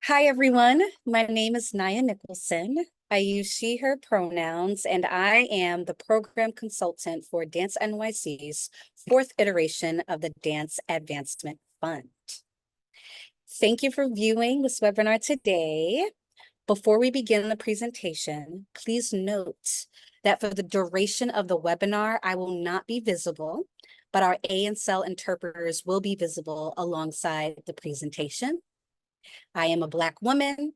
Hi, everyone. My name is Nicholson. I use she, her pronouns, and I am the program consultant for Dance NYC's fourth iteration of the Dance Advancement Fund. Thank you for viewing this webinar today. Before we begin the presentation, please note that for the duration of the webinar, I will not be visible, but our ANSL interpreters will be visible alongside the presentation. I am a Black woman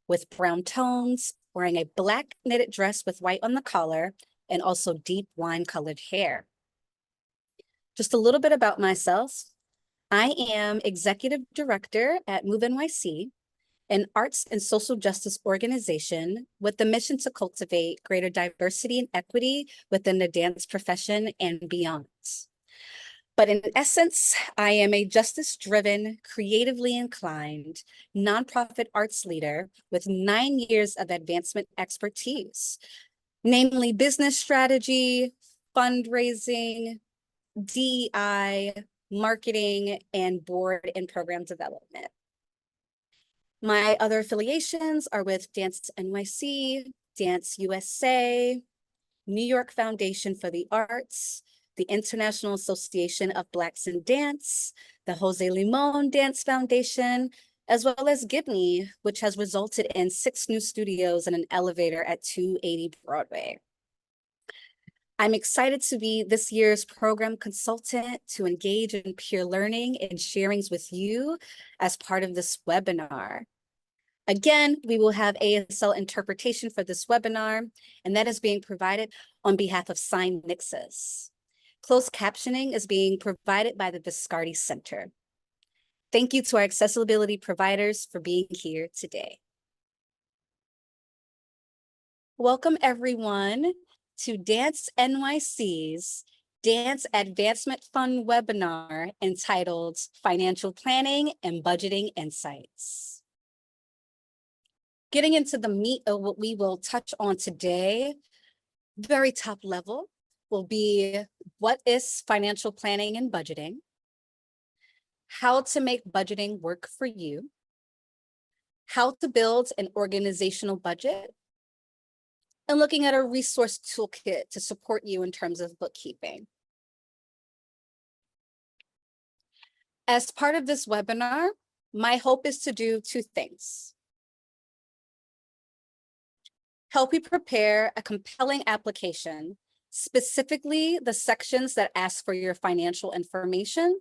with brown tones, wearing a black knitted dress with white on the collar, and also deep wine-colored hair. Just a little bit about myself. I am Executive Director at Move NYC, an arts and social justice organization with the mission to cultivate greater diversity and equity within the dance profession and beyond. But in essence, I am a justice-driven, creatively inclined, nonprofit arts leader with 9 years of advancement expertise, namely business strategy, fundraising, DEI, marketing, and board and program development. My other affiliations are with Dance NYC, Dance USA, New York Foundation for the Arts, the International Association of Blacks in Dance, the Jose Limon Dance Foundation, as well as Gibney, which has resulted in 6 new studios and an elevator at 280 Broadway. I'm excited to be this year's program consultant to engage in peer learning and sharings with you as part of this webinar. Again, we will have ASL interpretation for this webinar, and that is being provided on behalf of Sign Nixus. Closed captioning is being provided by the Viscardi Center. Thank you to our accessibility providers for being here today. Welcome everyone to Dance NYC's Dance Advancement Fund webinar entitled Financial Planning and Budgeting Insights. Getting into the meat of what we will touch on today, very top level, will be what is financial planning and budgeting, how to make budgeting work for you, how to build an organizational budget, and looking at a resource toolkit to support you in terms of bookkeeping. As part of this webinar, my hope is to do 2 things. Help you prepare a compelling application, specifically the sections that ask for your financial information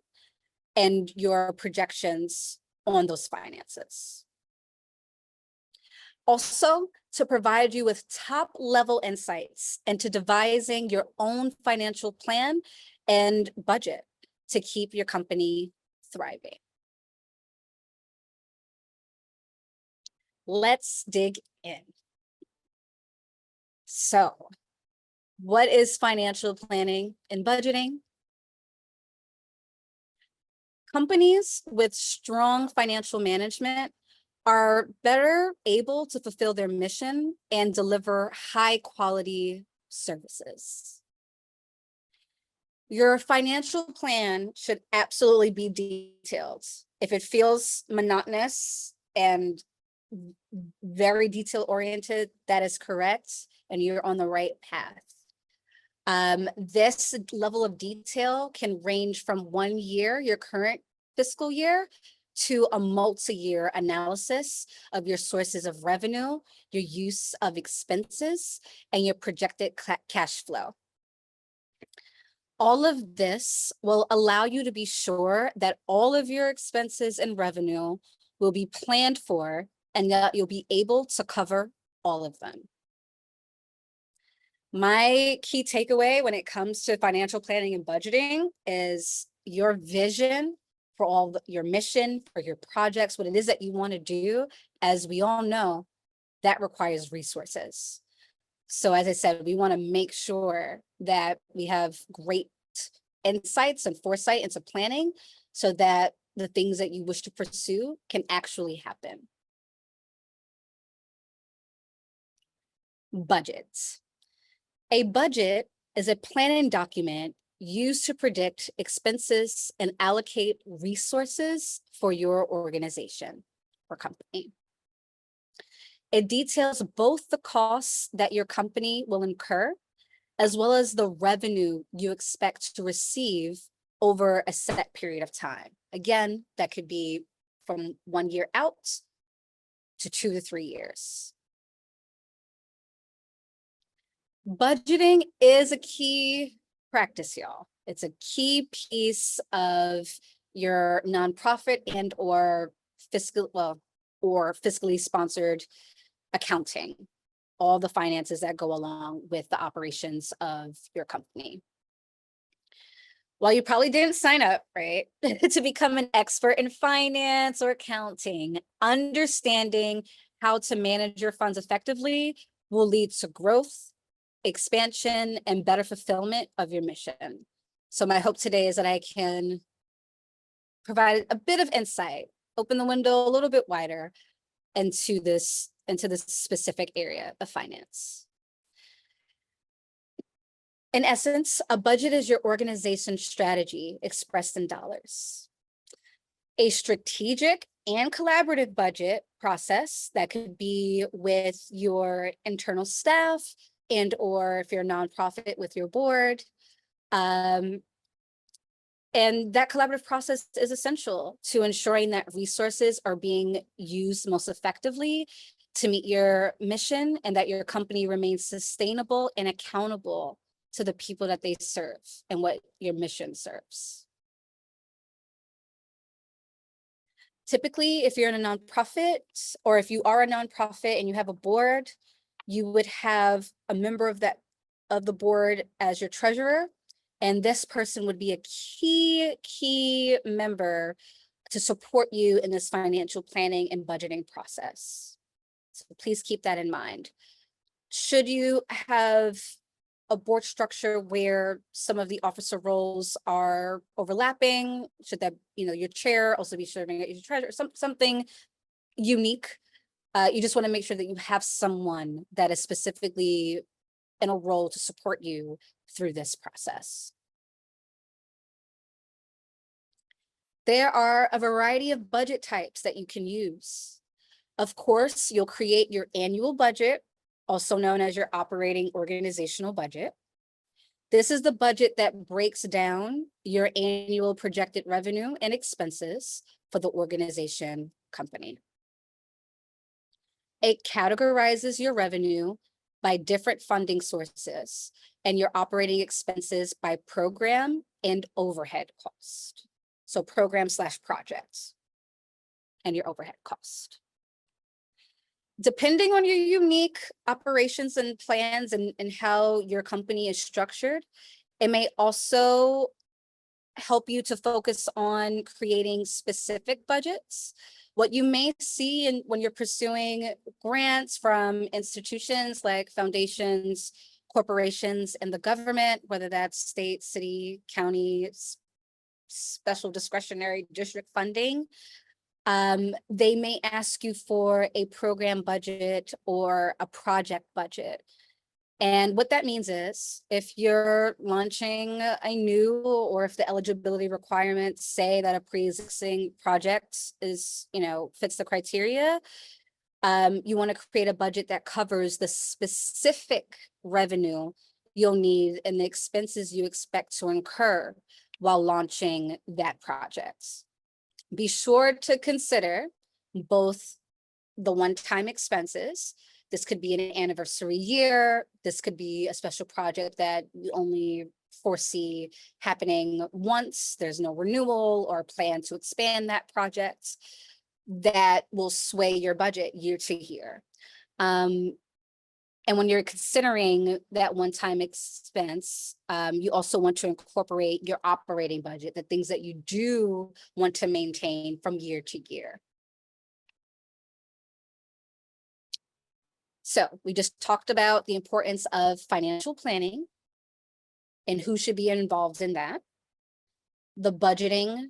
and your projections on those finances. Also, to provide you with top-level insights into devising your own financial plan and budget to keep your company thriving. Let's dig in. So, what is financial planning and budgeting? Companies with strong financial management are better able to fulfill their mission and deliver high quality services. Your financial plan should absolutely be detailed. If it feels monotonous and very detail oriented, that is correct, and you're on the right path. This level of detail can range from 1 year, your current fiscal year, to a multi-year analysis of your sources of revenue, your use of expenses, and your projected cash flow. All of this will allow you to be sure that all of your expenses and revenue will be planned for and that you'll be able to cover all of them. My key takeaway when it comes to financial planning and budgeting is your vision for your mission, for your projects, what it is that you want to do. As we all know, that requires resources. So as I said, we want to make sure that we have great insights and foresight into planning so that the things that you wish to pursue can actually happen. Budgets. A budget is a planning document used to predict expenses and allocate resources for your organization or company. It details both the costs that your company will incur, as well as the revenue you expect to receive over a set period of time. Again, that could be from 1 year out to 2 to 3 years. Budgeting is a key practice, y'all. It's a key piece of your nonprofit and or fiscally sponsored accounting, all the finances that go along with the operations of your company. While you probably didn't sign up, right, to become an expert in finance or accounting, understanding how to manage your funds effectively will lead to growth, expansion, and better fulfillment of your mission. So my hope today is that I can provide a bit of insight, open the window a little bit wider into this specific area of finance. In essence, a budget is your organization's strategy expressed in dollars. A strategic and collaborative budget process that could be with your internal staff and or if you're a nonprofit with your board. And that collaborative process is essential to ensuring that resources are being used most effectively to meet your mission and that your company remains sustainable and accountable to the people that they serve and what your mission serves. Typically, if you're in a nonprofit or if you are a nonprofit and you have a board, you would have a member of the board as your treasurer. And this person would be a key member to support you in this financial planning and budgeting process. So please keep that in mind. Should you have a board structure where some of the officer roles are overlapping, should that, your chair also be serving as your treasurer, something unique, you just want to make sure that you have someone that is specifically in a role to support you through this process. There are a variety of budget types that you can use. Of course, you'll create your annual budget, also known as your operating organizational budget. This is the budget that breaks down your annual projected revenue and expenses for the organization company. It categorizes your revenue by different funding sources and your operating expenses by program and overhead cost. So program/projects and your overhead cost. Depending on your unique operations and plans and how your company is structured, it may also help you to focus on creating specific budgets. What you may see when you're pursuing grants from institutions like foundations, corporations, and the government, whether that's state, city, county, special discretionary district funding, they may ask you for a program budget or a project budget. And what that means is if you're launching a new, or if the eligibility requirements say that a pre-existing project is, fits the criteria, you want to create a budget that covers the specific revenue you'll need and the expenses you expect to incur while launching that project. Be sure to consider both the one-time expenses. This could be an anniversary year. This could be a special project that you only foresee happening once. There's no renewal or plan to expand that project. That will sway your budget year to year. And when you're considering that one-time expense, you also want to incorporate your operating budget, the things that you do want to maintain from year to year. So we just talked about the importance of financial planning and who should be involved in that. The budgeting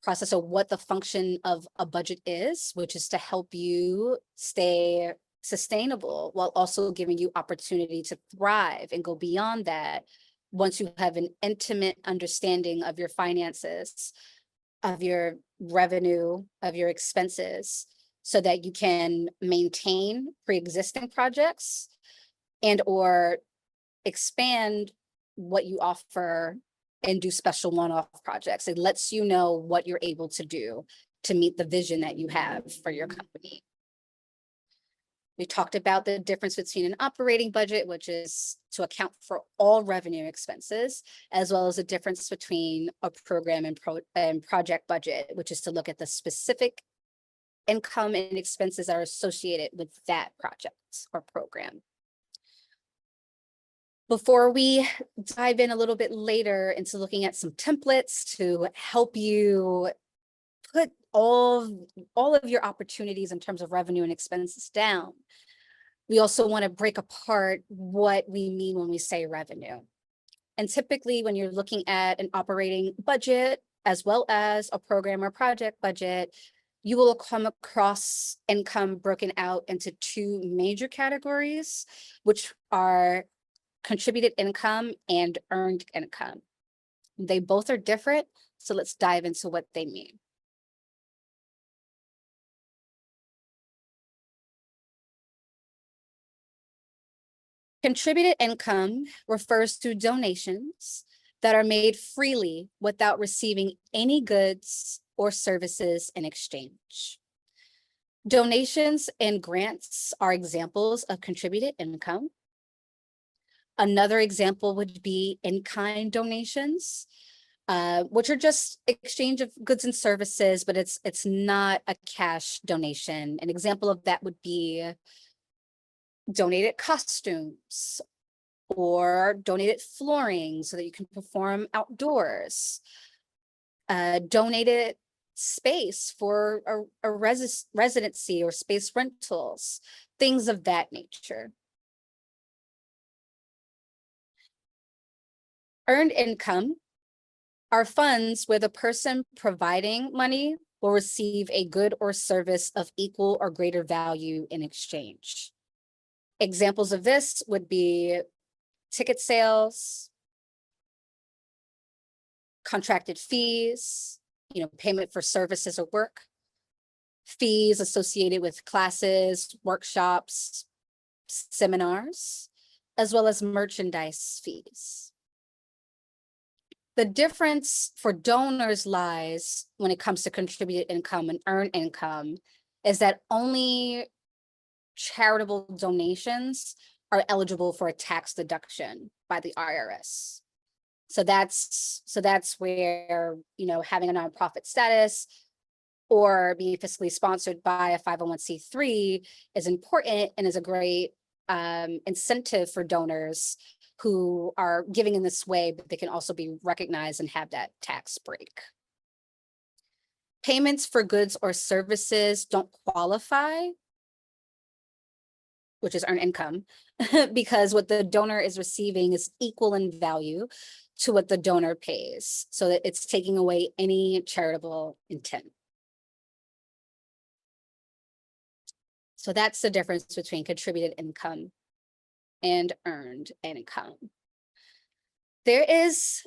process, of what the function of a budget is, which is to help you stay sustainable while also giving you opportunity to thrive and go beyond that once you have an intimate understanding of your finances, of your revenue, of your expenses, so that you can maintain pre-existing projects and or expand what you offer and do special one-off projects. It lets you know what you're able to do to meet the vision that you have for your company. We talked about the difference between an operating budget, which is to account for all revenue expenses, as well as the difference between a program and project budget, which is to look at the specific income and expenses that are associated with that project or program. Before we dive in a little bit later into looking at some templates to help you put all of your opportunities in terms of revenue and expenses down, we also want to break apart what we mean when we say revenue. And typically when you're looking at an operating budget, as well as a program or project budget, you will come across income broken out into two major categories, which are contributed income and earned income. They both are different, so let's dive into what they mean. Contributed income refers to donations that are made freely without receiving any goods or services in exchange. Donations and grants are examples of contributed income. Another example would be in-kind donations, which are just exchange of goods and services, but it's not a cash donation. An example of that would be donated costumes or donated flooring so that you can perform outdoors, donated space for a residency or space rentals, things of that nature. Earned income are funds where the person providing money will receive a good or service of equal or greater value in exchange. Examples of this would be ticket sales, contracted fees, payment for services or work, fees associated with classes, workshops, seminars, as well as merchandise fees. The difference for donors lies when it comes to contributed income and earned income is that only charitable donations are eligible for a tax deduction by the IRS. So that's where, having a nonprofit status or being fiscally sponsored by a 501c3 is important and is a great incentive for donors who are giving in this way, but they can also be recognized and have that tax break. Payments for goods or services don't qualify, which is earned income, because what the donor is receiving is equal in value to what the donor pays, so that it's taking away any charitable intent. So that's the difference between contributed income and earned income. There is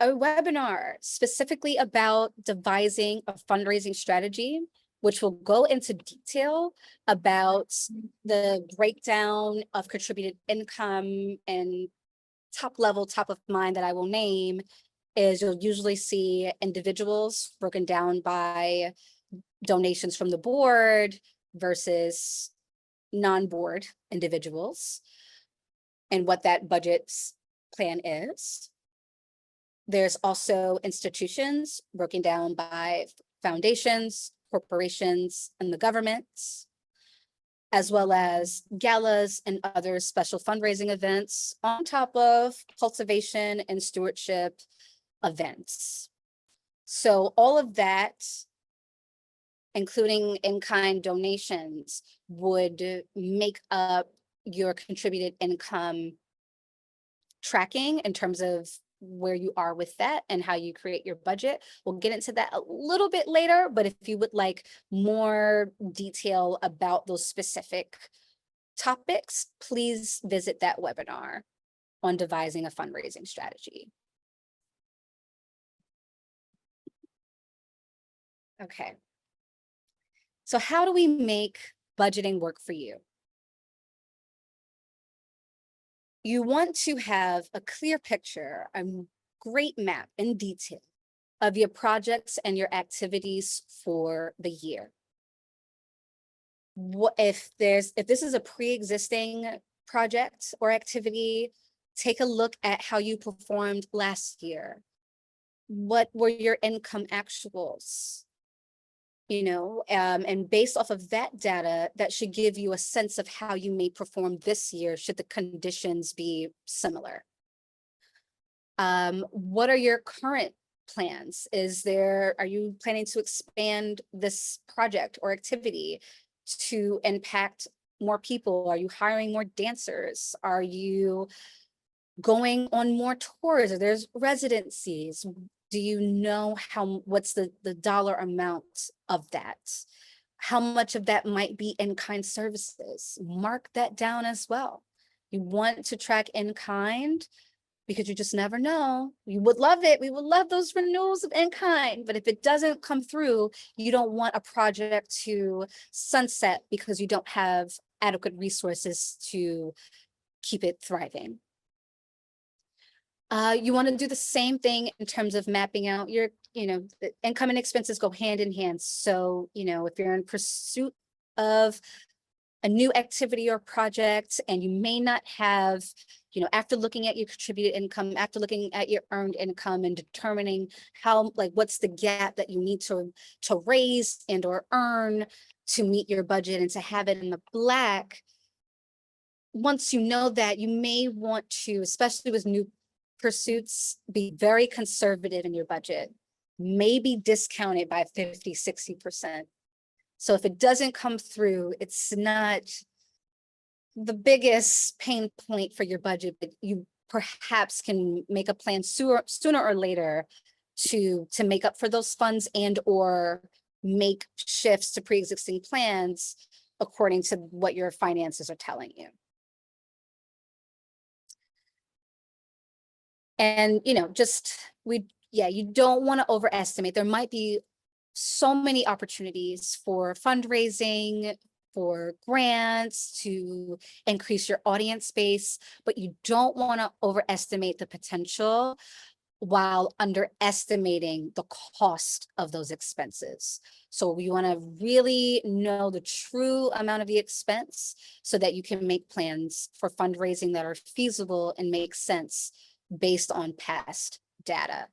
a webinar specifically about devising a fundraising strategy, which will go into detail about the breakdown of contributed income, and top of mind that I will name is you'll usually see individuals broken down by donations from the board versus non-board individuals and what that budget plan is. There's also institutions broken down by foundations, corporations, and the government, as well as galas and other special fundraising events on top of cultivation and stewardship events. So all of that, including in-kind donations, would make up your contributed income tracking in terms of where you are with that and how you create your budget. We'll get into that a little bit later, but if you would like more detail about those specific topics, please visit that webinar on devising a fundraising strategy. Okay. So how do we make budgeting work for you? You want to have a clear picture, a great map in detail of your projects and your activities for the year. What if this is a pre-existing project or activity, take a look at how you performed last year. What were your income actuals? And based off of that data, that should give you a sense of how you may perform this year should the conditions be similar. What are your current plans? Are you planning to expand this project or activity to impact more people? Are you hiring more dancers? Are you going on more tours? Or there's residencies? Do you know what's the dollar amount of that? How much of that might be in-kind services? Mark that down as well. You want to track in-kind because you just never know. You would love it. We would love those renewals of in-kind, but if it doesn't come through, you don't want a project to sunset because you don't have adequate resources to keep it thriving. You want to do the same thing in terms of mapping out your, the income and expenses go hand in hand. So, if you're in pursuit of a new activity or project and you may not have, after looking at your contributed income, after looking at your earned income and determining what's the gap that you need to raise and or earn to meet your budget and to have it in the black. Once you know that, you may want to, especially with new pursuits, be very conservative in your budget, maybe discount it by 50, 60%. So if it doesn't come through, it's not the biggest pain point for your budget, but you perhaps can make a plan sooner or later to make up for those funds and or make shifts to pre-existing plans according to what your finances are telling you. And, you don't want to overestimate. There might be so many opportunities for fundraising, for grants, to increase your audience base, but you don't want to overestimate the potential while underestimating the cost of those expenses. So we want to really know the true amount of the expense so that you can make plans for fundraising that are feasible and make sense based on past data.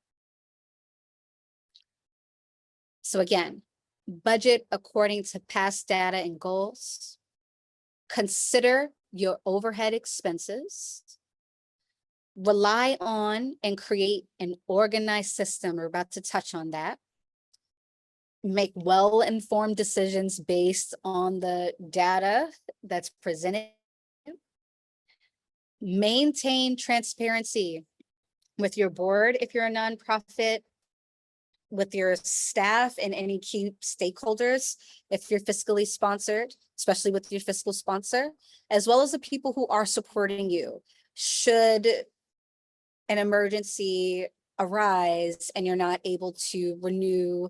So again, budget according to past data and goals. Consider your overhead expenses. Rely on and create an organized system. We're about to touch on that. Make well-informed decisions based on the data that's presented. Maintain transparency with your board if you're a nonprofit, with your staff and any key stakeholders if you're fiscally sponsored, especially with your fiscal sponsor, as well as the people who are supporting you. Should an emergency arise and you're not able to renew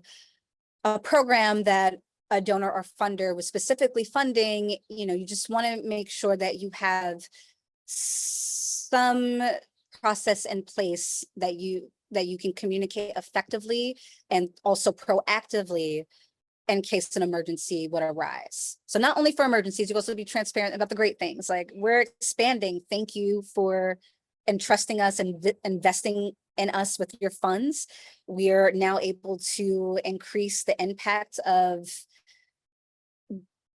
a program that a donor or funder was specifically funding, you just want to make sure that you have some process in place that you can communicate effectively and also proactively in case an emergency would arise. So not only for emergencies, you also be transparent about the great things, like we're expanding. Thank you for entrusting us and investing in us with your funds. We are now able to increase the impact of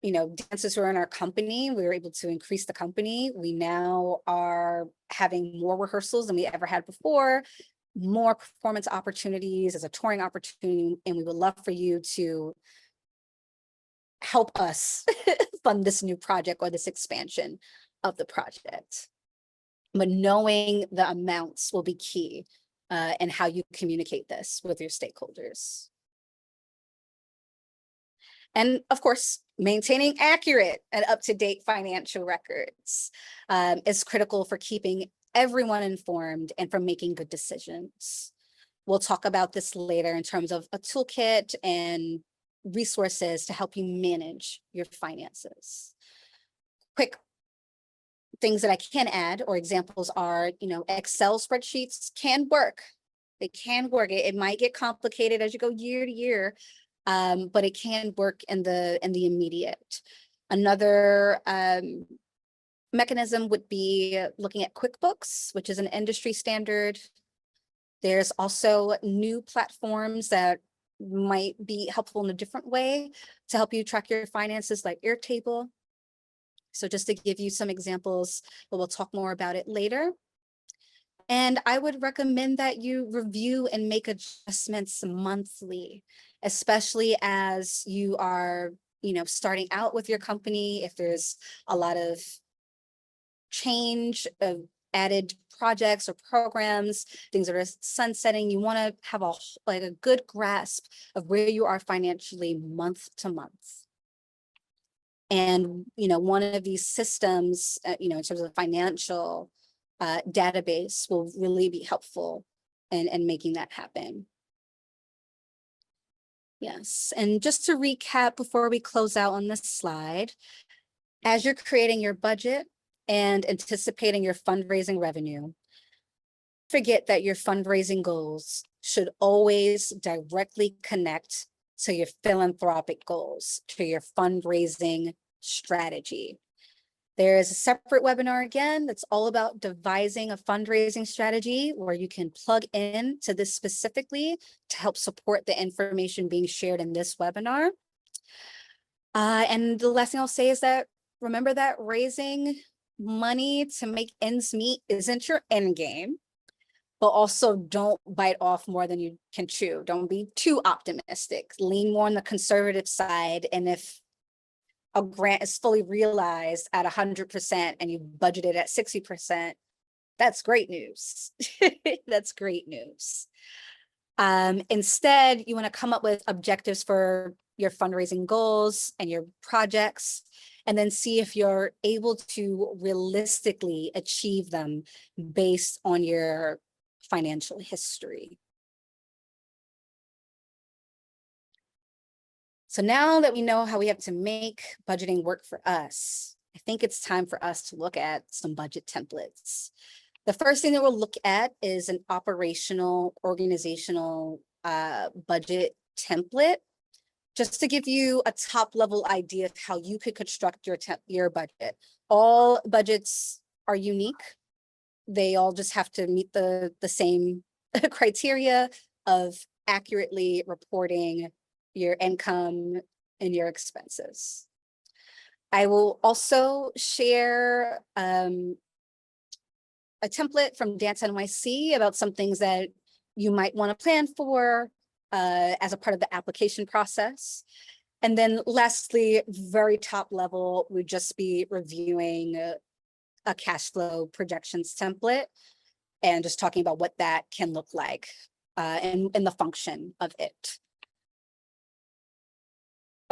dancers who are in our company. We were able to increase the company. We now are having more rehearsals than we ever had before, more performance opportunities as a touring opportunity, and we would love for you to help us fund this new project or this expansion of the project. But knowing the amounts will be key and how you communicate this with your stakeholders. And of course, maintaining accurate and up-to-date financial records is critical for keeping everyone informed and for making good decisions. We'll talk about this later in terms of a toolkit and resources to help you manage your finances. Quick things that I can add or examples are, Excel spreadsheets can work. They can work. It might get complicated as you go year to year, but it can work in the immediate. Another mechanism would be looking at QuickBooks, which is an industry standard. There's also new platforms that might be helpful in a different way to help you track your finances, like Airtable. So just to give you some examples, but we'll talk more about it later. And I would recommend that you review and make adjustments monthly, especially as you are, starting out with your company. If there's a lot of change of added projects or programs, things that are sunsetting, you want to have a good grasp of where you are financially month to month. And, one of these systems, in terms of the financial database will really be helpful in making that happen. Yes, and just to recap before we close out on this slide, as you're creating your budget and anticipating your fundraising revenue, forget that your fundraising goals should always directly connect to your philanthropic goals, to your fundraising strategy. There is a separate webinar again that's all about devising a fundraising strategy where you can plug in to this specifically to help support the information being shared in this webinar. And the last thing I'll say is that remember that raising money to make ends meet isn't your end game, but also don't bite off more than you can chew. Don't be too optimistic. Lean more on the conservative side. And if a grant is fully realized at 100% and you budgeted at 60%, that's great news. That's great news. Instead, you want to come up with objectives for your fundraising goals and your projects, and then see if you're able to realistically achieve them based on your financial history. So now that we know how we have to make budgeting work for us, I think it's time for us to look at some budget templates. The first thing that we'll look at is an operational organizational budget template, just to give you a top level idea of how you could construct your budget. All budgets are unique. They all just have to meet the same criteria of accurately reporting your income and your expenses. I will also share a template from Dance NYC about some things that you might want to plan for as a part of the application process. And then lastly, very top level would just be reviewing a cash flow projections template and just talking about what that can look like and the function of it.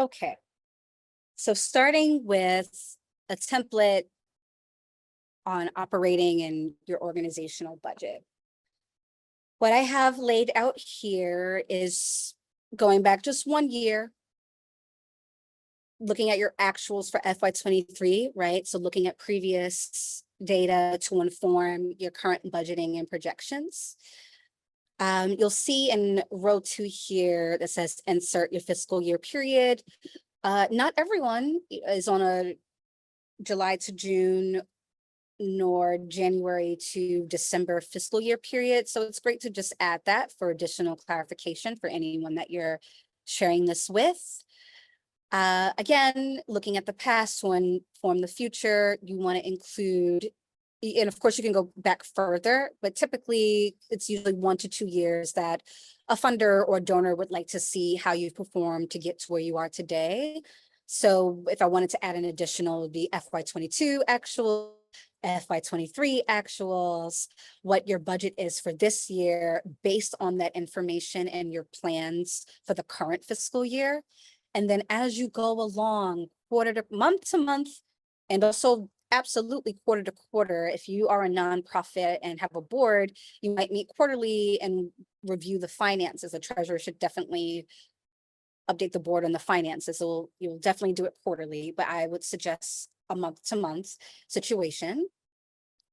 Okay, so starting with a template on operating in your organizational budget. What I have laid out here is going back just 1 year, looking at your actuals for FY23, right? So looking at previous data to inform your current budgeting and projections. You'll see in row 2 here that says insert your fiscal year period. Not everyone is on a July to June nor January to December fiscal year period. So it's great to just add that for additional clarification for anyone that you're sharing this with. Again, looking at the past to inform the future, you want to include, and of course you can go back further, but typically it's usually 1 to 2 years that a funder or donor would like to see how you've performed to get to where you are today. So if I wanted to add an additional, the FY22 actual, FY23 actuals, what your budget is for this year based on that information and your plans for the current fiscal year. And then as you go along, month to month, and also absolutely quarter to quarter, if you are a nonprofit and have a board, you might meet quarterly and review the finances. The treasurer should definitely update the board on the finances. So you'll definitely do it quarterly, but I would suggest a month-to-month situation.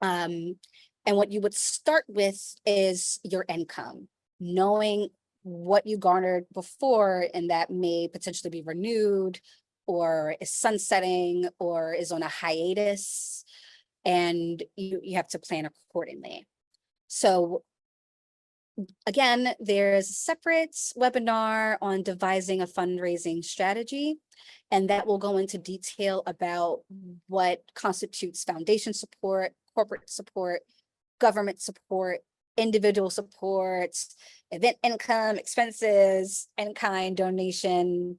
And what you would start with is your income, knowing what you garnered before and that may potentially be renewed or is sunsetting or is on a hiatus, and you have to plan accordingly. So again, there's a separate webinar on devising a fundraising strategy, and that will go into detail about what constitutes foundation support, corporate support, government support, individual support, event income, expenses, in-kind donations.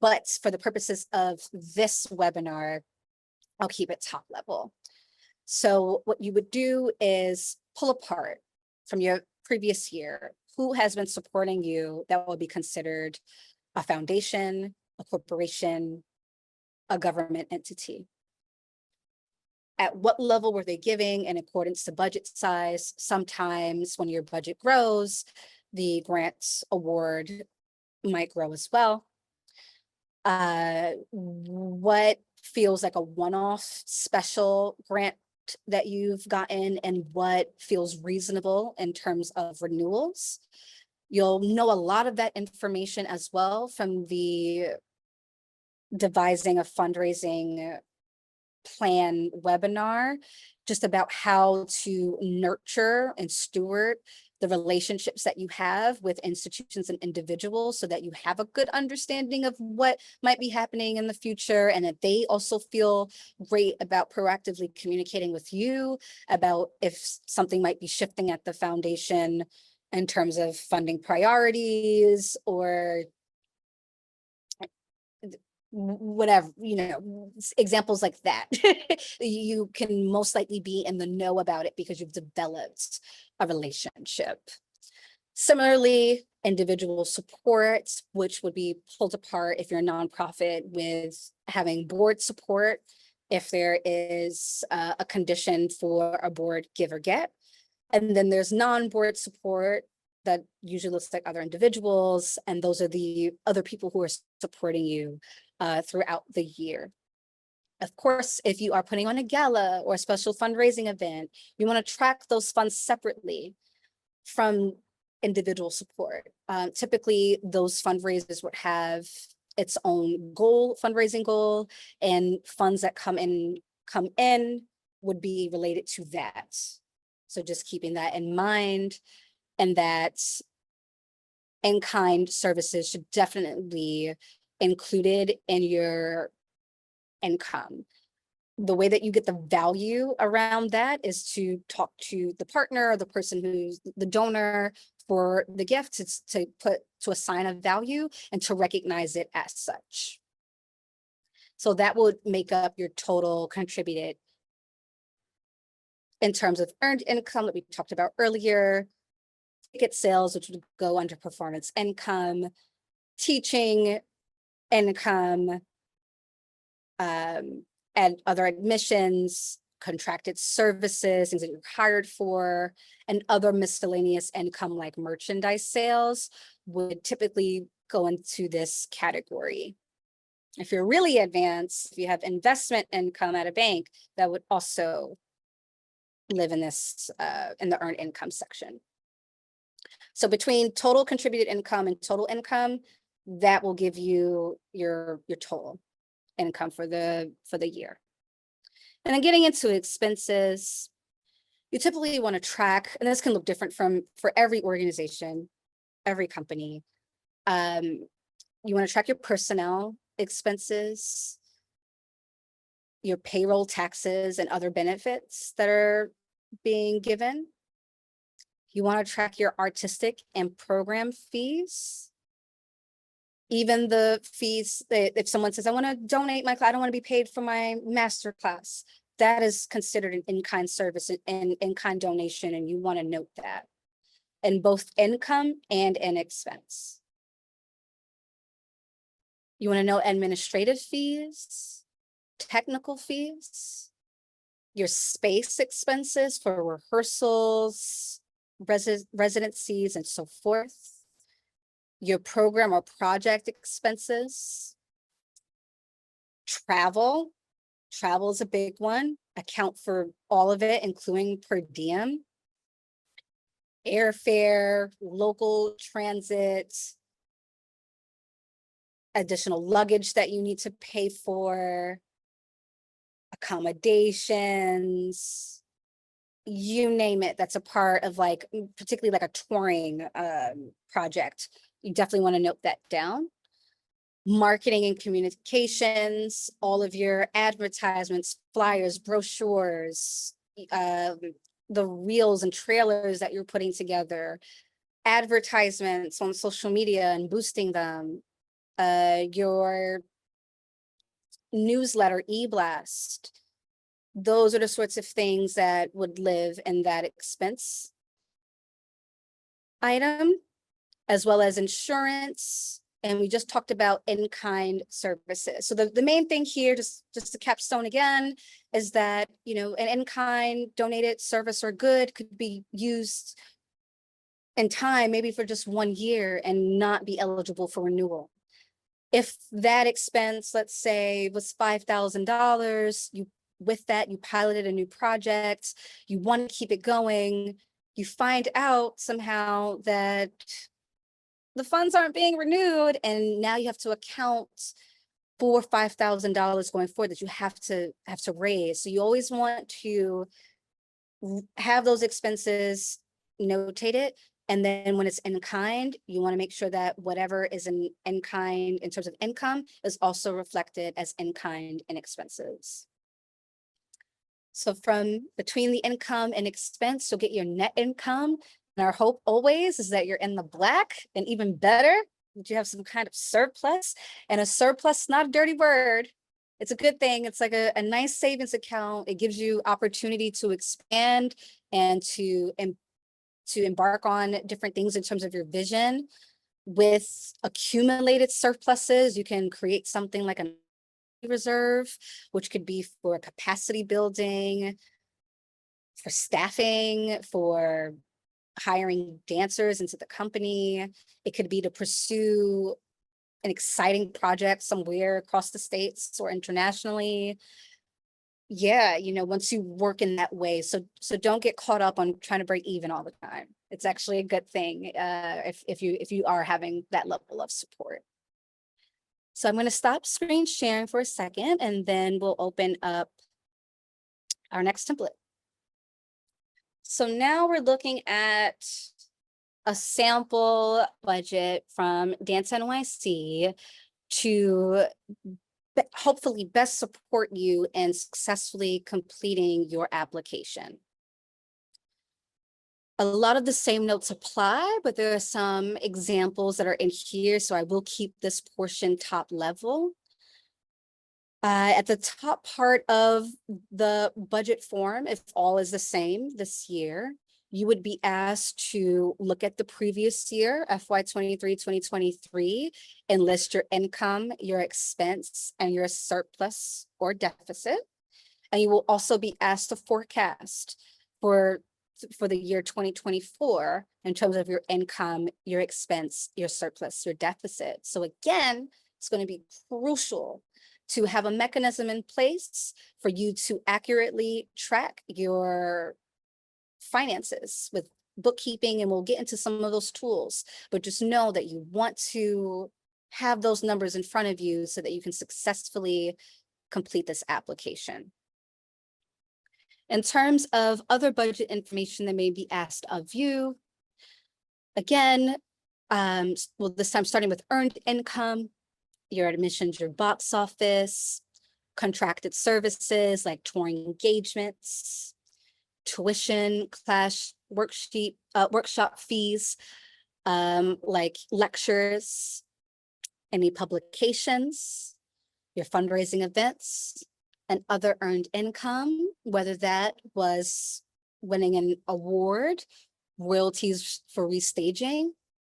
But for the purposes of this webinar, I'll keep it top level. So what you would do is pull apart from your previous year who has been supporting you that will be considered a foundation, a corporation, a government entity. At what level were they giving in accordance to budget size? Sometimes when your budget grows, the grants award might grow as well. What feels like a one-off special grant that you've gotten and what feels reasonable in terms of renewals. You'll know a lot of that information as well from the devising a fundraising plan webinar, just about how to nurture and steward the relationships that you have with institutions and individuals so that you have a good understanding of what might be happening in the future, and that they also feel great about proactively communicating with you about if something might be shifting at the foundation in terms of funding priorities or whatever, examples like that. You can most likely be in the know about it because you've developed a relationship. Similarly, individual support, which would be pulled apart if you're a nonprofit, with having board support if there is a condition for a board give or get. And then there's non-board support that usually looks like other individuals, and those are the other people who are supporting you throughout the year. Of course, if you are putting on a gala or a special fundraising event, you want to track those funds separately from individual support. Typically, those fundraisers would have its own fundraising goal, and funds that come in would be related to that. So just keeping that in mind, and that in-kind services should definitely be included in your income. The way that you get the value around that is to talk to the partner or the person who's the donor for the gift, to assign a value and to recognize it as such. So that would make up your total contributed in terms of earned income that we talked about earlier, ticket sales, which would go under performance income, teaching income, and other admissions, contracted services, things that you're hired for, and other miscellaneous income like merchandise sales would typically go into this category. If you're really advanced, if you have investment income at a bank, that would also live in this in the earned income section. So between total contributed income and total income, that will give you your total income for the year. And then getting into expenses, you typically want to track, and this can look different for every organization, every company. You want to track your personnel expenses, your payroll taxes and other benefits that are being given. You want to track your artistic and program fees. Even the fees that if someone says, I want to donate my class, I don't want to be paid for my master class, that is considered an in-kind service and in-kind donation, and you want to note that in both income and in expense. You want to know administrative fees, technical fees, your space expenses for rehearsals, residencies, and so forth. your program or project expenses, travel. Travel is a big one. Account for all of it, including per diem, airfare, local transit, additional luggage that you need to pay for, accommodations, you name it, that's a part of like, particularly like a touring project. You definitely want to note that down. Marketing and communications, all of your advertisements, flyers, brochures, the reels and trailers that you're putting together, advertisements on social media and boosting them, your newsletter, e-blast. Those are the sorts of things that would live in that expense item, as well as insurance. And we just talked about in-kind services. So the main thing here, just to capstone again, is that, you know, an in-kind donated service or good could be used in time, maybe for just 1 year, and not be eligible for renewal. If that expense, let's say, was $5,000, with that, you piloted a new project, you want to keep it going, you find out somehow that the funds aren't being renewed, and now you have to account for $5,000 going forward that you have to raise. So you always want to have those expenses notated. And then when it's in kind, you want to make sure that whatever is in kind in terms of income is also reflected as in kind in expenses. So from between the income and expense, you'll get your net income. And our hope always is that you're in the black, and even better, that you have some kind of surplus. And a surplus, not a dirty word. It's a good thing. It's like a nice savings account. It gives you opportunity to expand and to embark on different things in terms of your vision. With accumulated surpluses, you can create something like a reserve, which could be for capacity building, for staffing, for hiring dancers into the company. It could be to pursue an exciting project somewhere across the states or internationally. Yeah, you know, once you work in that way. So don't get caught up on trying to break even all the time. It's actually a good thing if you are having that level of support. So I'm going to stop screen sharing for a second, and then we'll open up our next template. So now we're looking at a sample budget from Dance NYC to hopefully best support you in successfully completing your application. A lot of the same notes apply, but there are some examples that are in here, so I will keep this portion top level. At the top part of the budget form, if all is the same this year, you would be asked to look at the previous year, FY23-2023, and list your income, your expense, and your surplus or deficit. And you will also be asked to forecast for the year 2024 in terms of your income, your expense, your surplus, your deficit. So again, it's going to be crucial to have a mechanism in place for you to accurately track your finances with bookkeeping, and we'll get into some of those tools, but just know that you want to have those numbers in front of you so that you can successfully complete this application. In terms of other budget information that may be asked of you, again, well, this time starting with earned income, your admissions, your box office, contracted services like touring engagements, tuition, class workshop fees, like lectures, any publications, your fundraising events, and other earned income, whether that was winning an award, royalties for restaging,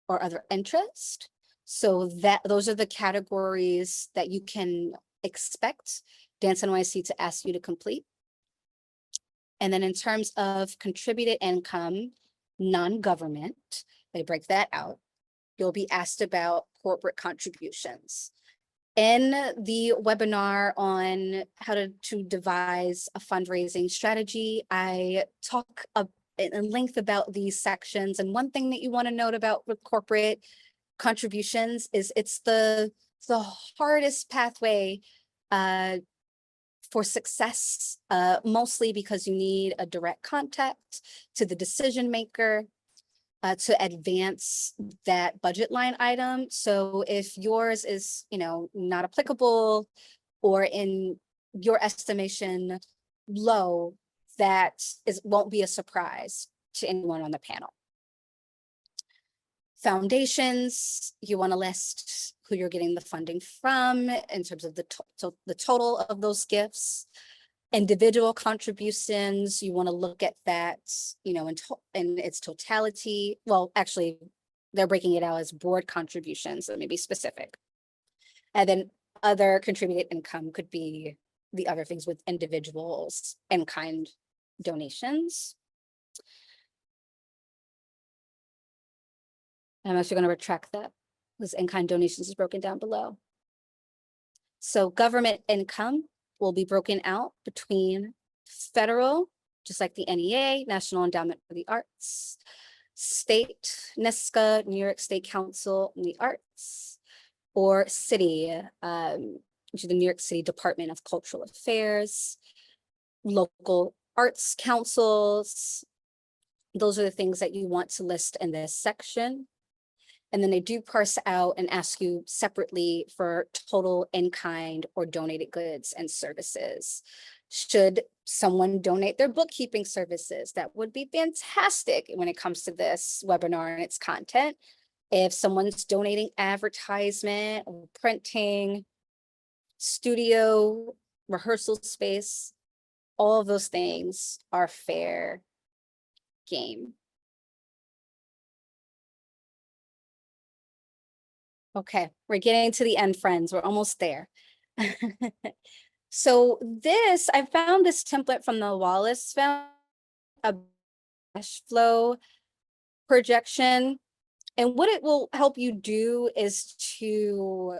or other interest. So those are the categories that you can expect Dance NYC to ask you to complete. And then in terms of contributed income, non-government, they break that out. you'll be asked about corporate contributions. In the webinar on how to devise a fundraising strategy, I talk in length about these sections. And one thing that you want to note about with corporate contributions is it's the hardest pathway for success, mostly because you need a direct contact to the decision maker to advance that budget line item. So if yours is, not applicable, or in your estimation low, won't be a surprise to anyone on the panel. Foundations, you want to list who you're getting the funding from in terms of the total of those gifts. Individual contributions, you want to look at that, in its totality. Well, actually, they're breaking it out as board contributions, so maybe specific. And then other contributed income could be the other things with individuals and kind donations. I'm actually going to retract that, because in-kind donations is broken down below. So government income will be broken out between federal, just like the NEA, National Endowment for the Arts, state, NISCA, New York State Council on the Arts, or city, which is the New York City Department of Cultural Affairs, local arts councils. Those are the things that you want to list in this section. And then they do parse out and ask you separately for total in-kind or donated goods and services. Should someone donate their bookkeeping services? That would be fantastic when it comes to this webinar and its content. If someone's donating advertisement or printing, studio, rehearsal space, all of those things are fair game. Okay, we're getting to the end, friends. We're almost there. So I found this template from the Wallace Foundation, a cash flow projection. And what it will help you do is to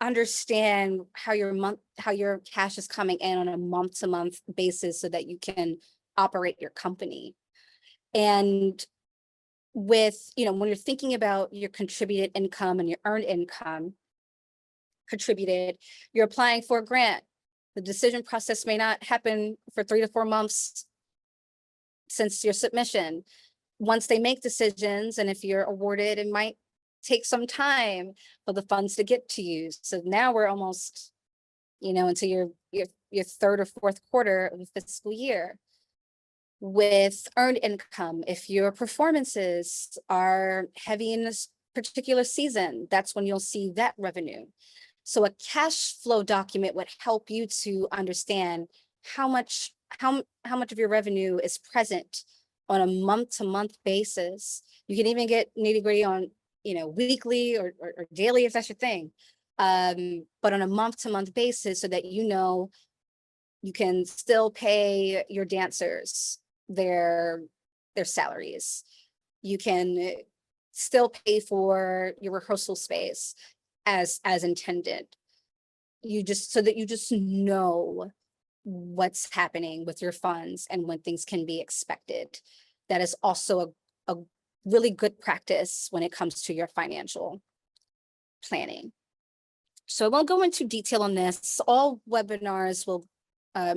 understand how your cash is coming in on a month-to-month basis so that you can operate your company. And with, when you're thinking about your contributed income and your earned income contributed, you're applying for a grant. The decision process may not happen for 3 to 4 months since your submission. Once they make decisions, and if you're awarded, it might take some time for the funds to get to you. So now we're almost, into your third or fourth quarter of the fiscal year. With earned income, if your performances are heavy in this particular season, that's when you'll see that revenue. So a cash flow document would help you to understand how much of your revenue is present on a month-to-month basis. You can even get nitty-gritty on, weekly or daily if that's your thing. But on a month-to-month basis, so that you can still pay your dancers their salaries. You can still pay for your rehearsal space as intended. So that you just know what's happening with your funds and when things can be expected. That is also a really good practice when it comes to your financial planning. So I won't go into detail on this. All webinars will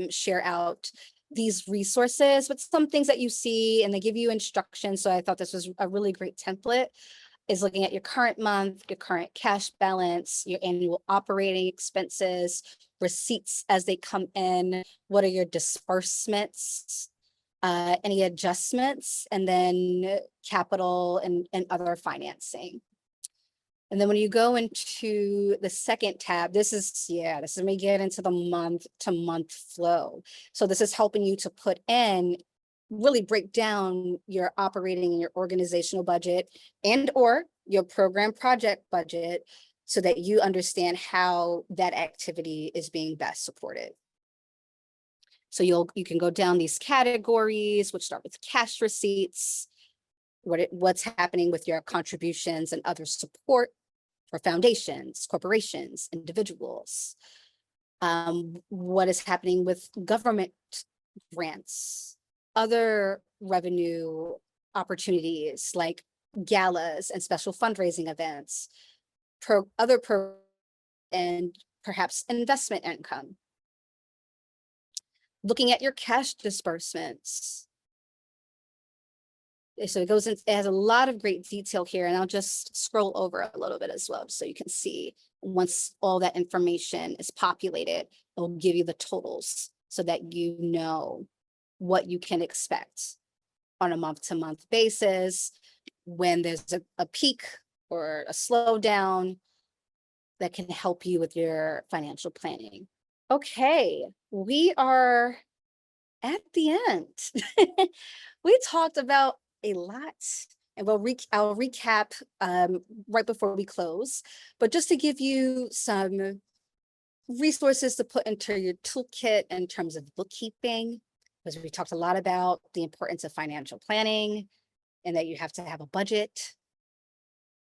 share out these resources, but some things that you see, and they give you instructions. So I thought this was a really great template, is looking at your current month, your current cash balance, your annual operating expenses, receipts as they come in, what are your disbursements, any adjustments, and then capital and other financing. And then when you go into the second tab, this is when we get into the month-to-month flow. So this is helping you to really break down your operating and your organizational budget or your program project budget so that you understand how that activity is being best supported. So you can go down these categories, which start with cash receipts, what's happening with your contributions and other support for foundations, corporations, individuals. What is happening with government grants, other revenue opportunities like galas and special fundraising events, and perhaps investment income. Looking at your cash disbursements. So it has a lot of great detail here, and I'll just scroll over a little bit as well, so you can see once all that information is populated, it'll give you the totals so that you know what you can expect on a month-to-month basis when there's a peak or a slowdown that can help you with your financial planning. Okay, we are at the end. We talked about a lot, and I'll recap right before we close, but just to give you some resources to put into your toolkit in terms of bookkeeping, because we talked a lot about the importance of financial planning and that you have to have a budget,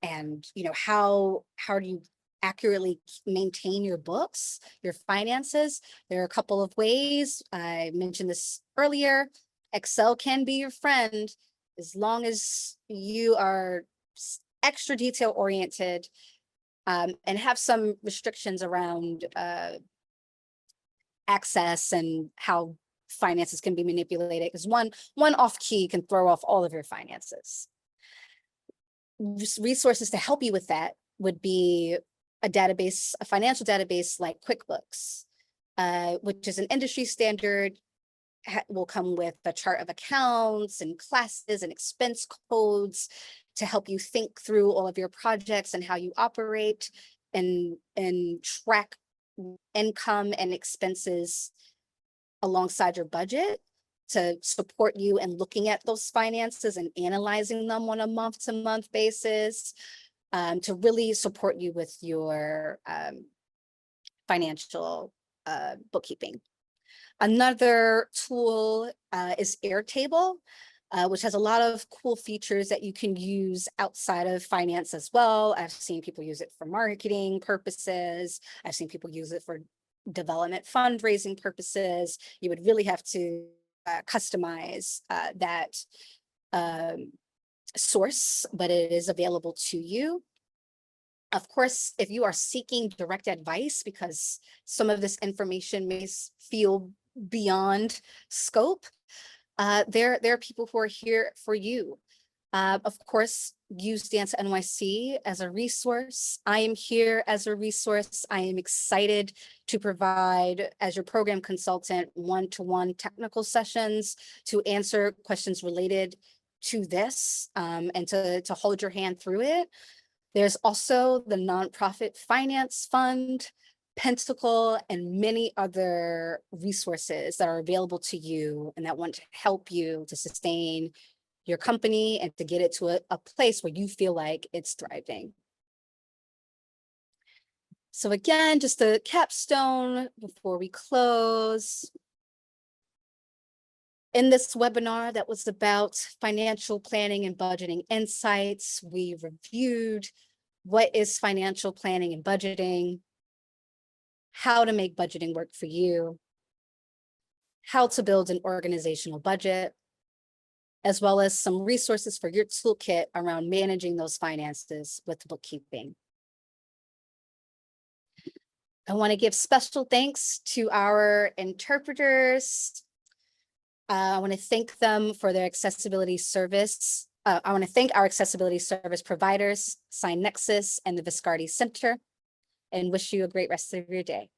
and how do you accurately maintain your books, your finances. There are a couple of ways. I mentioned this earlier. Excel can be your friend as long as you are extra detail oriented, and have some restrictions around access and how finances can be manipulated, because one off key can throw off all of your finances. Resources to help you with that would be a financial database like QuickBooks, which is an industry standard, will come with a chart of accounts and classes and expense codes to help you think through all of your projects and how you operate and track income and expenses alongside your budget to support you in looking at those finances and analyzing them on a month-to-month basis, to really support you with your financial bookkeeping. Another tool is Airtable, which has a lot of cool features that you can use outside of finance as well. I've seen people use it for marketing purposes. I've seen people use it for development fundraising purposes. You would really have to customize that source, but it is available to you. Of course, if you are seeking direct advice because some of this information may feel beyond scope, there are people who are here for you. Of course, use Dance NYC as a resource. I am here as a resource. I am excited to provide, as your program consultant, one-to-one technical sessions to answer questions related to this, and to hold your hand through it. There's also the Nonprofit Finance Fund, Pentacle, and many other resources that are available to you and that want to help you to sustain your company and to get it to a place where you feel like it's thriving. So again, just a capstone before we close. In this webinar that was about financial planning and budgeting insights, we reviewed what is financial planning and budgeting, how to make budgeting work for you, how to build an organizational budget, as well as some resources for your toolkit around managing those finances with bookkeeping. I want to give special thanks to our interpreters. I want to thank them for their accessibility service. I want to thank our accessibility service providers, SignNexus and the Viscardi Center, and wish you a great rest of your day.